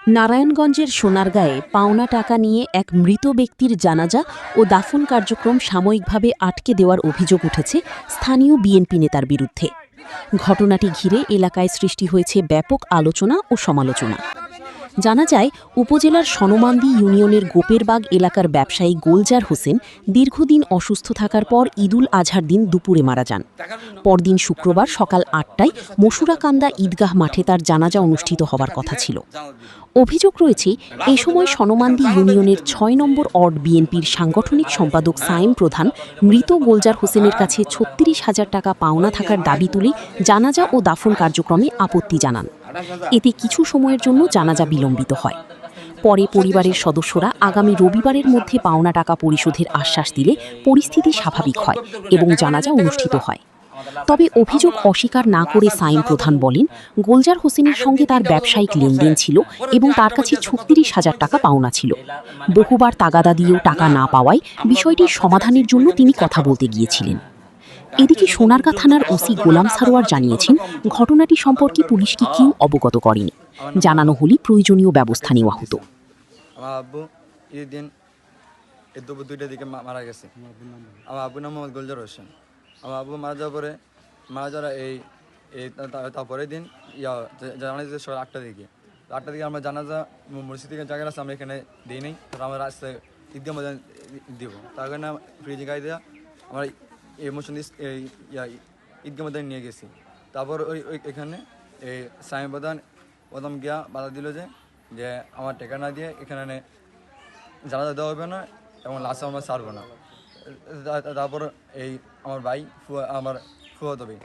নারায়ণগঞ্জের সোনারগাঁয়ে পাওনা টাকা নিয়ে এক মৃত ব্যক্তির জানাজা ও দাফন কার্যক্রম সাময়িকভাবে আটকে দেওয়ার অভিযোগ উঠেছে স্থানীয় বিএনপি নেতার বিরুদ্ধে। ঘটনাটি ঘিরে এলাকায় সৃষ্টি হয়েছে ব্যাপক আলোচনা ও সমালোচনা। জানা যায়, উপজেলার সনমান্দি ইউনিয়নের গোপেরবাগ এলাকার ব্যবসায়ী গোলজার হোসেন দীর্ঘদিন অসুস্থ থাকার পর ঈদুল আজহার দিন দুপুরে মারা যান। পরদিন শুক্রবার সকাল ৮টায় মসুরাকান্দা ঈদগাহ মাঠে তার জানাজা অনুষ্ঠিত হবার কথা ছিল। অভিযোগ রয়েছে, এ সময় সনমান্দি ইউনিয়নের ৬ নম্বর ওয়ার্ড বিএনপির সাংগঠনিক সম্পাদক সায়েম প্রধান মৃত গোলজার হোসেনের কাছে ৩৬,০০০ টাকা পাওনা থাকার দাবি তুলে জানাজা ও দাফন কার্যক্রমে আপত্তি জানান। এতে কিছু সময়ের জন্য জানাজা বিলম্বিত হয়। পরে পরিবারের সদস্যরা আগামী রবিবারের মধ্যে পাওনা টাকা পরিশোধের আশ্বাস দিলে পরিস্থিতি স্বাভাবিক হয় এবং জানাজা অনুষ্ঠিত হয়। তবে অভিযোগ অস্বীকার না করে সাইম প্রধান বলেন, গোলজার হোসেনের সঙ্গে তার ব্যবসায়িক লেনদেন ছিল এবং তার কাছে ৩৬,০০০ টাকা পাওনা ছিল। বহুবার তাগাদা দিয়েও টাকা না পাওয়ায় বিষয়টির সমাধানের জন্য তিনি কথা বলতে গিয়েছিলেন। এদিকে সোনারগাঁ থানার ওসি গোলাম সারোয়ার জানিয়েছেন, ঘটনাটি সম্পর্কে পুলিশকে কেউ অবগত করেনি। জানানো হলে প্রয়োজনীয় ব্যবস্থা নেওয়া হতো। আমার আব্বু ঈদের দিন দুপুর ২টার দিকে মারা গেছে। আমার আব্বুর নাম মোহাম্মদ গোলজার হোসেন। আমার আব্বু মারা যাওয়ার তারপরের দিন জানা যাচ্ছে সকাল ৮টার দিকে। ৮টার দিকে আমরা জানাজা মসজিদ থেকে জায়গা আছে, আমরা এখানে দিই নেই। আমরা রাস্তায় ঈদগাহ মধ্যে দিব, তার কারণে ফ্রিজে গাড়ি দেওয়া আমরা ইমোশন ঈদগাহ মধ্যে নিয়ে গেছি। তারপর এখানে এই সাইম প্রধান গিয়া বাধা দিল যে আমার টাকা না দিয়ে এখানে জানাজা দেওয়া হবে না এবং লাশ আমরা ছাড়বো না। তারপর এই আমার ভাই আমার ফুয়াতো ভাই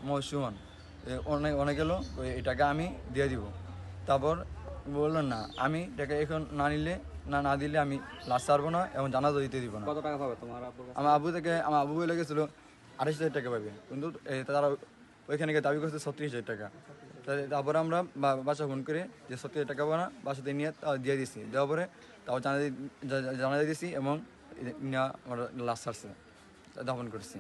মোহাম্মদ সুমন অনেক গেলো এই টাকা আমি দিয়ে দিব। তারপর বললো না, আমি টাকা এখন না দিলে আমি লাশ ছাড়বো না এবং জানাজা দিতে দিব না। কত টাকা পাবে তোমার আব্বু? আমার আব্বু বলে গেছিল ২৮,০০০ টাকা পাবে, কিন্তু তারা ওইখানে গিয়ে দাবি করছে ৩৬,০০০ টাকা। তারপরে আমরা বাসা ফোন করে যে ৩০,০০০ টাকা পাবো না, বাসাতে নিয়ে দিয়ে দিছি। দেওয়ার পরে তারপর জানা দিয়েছি এবং আমরা লাশ ছাড়ছে, দাফন করছি।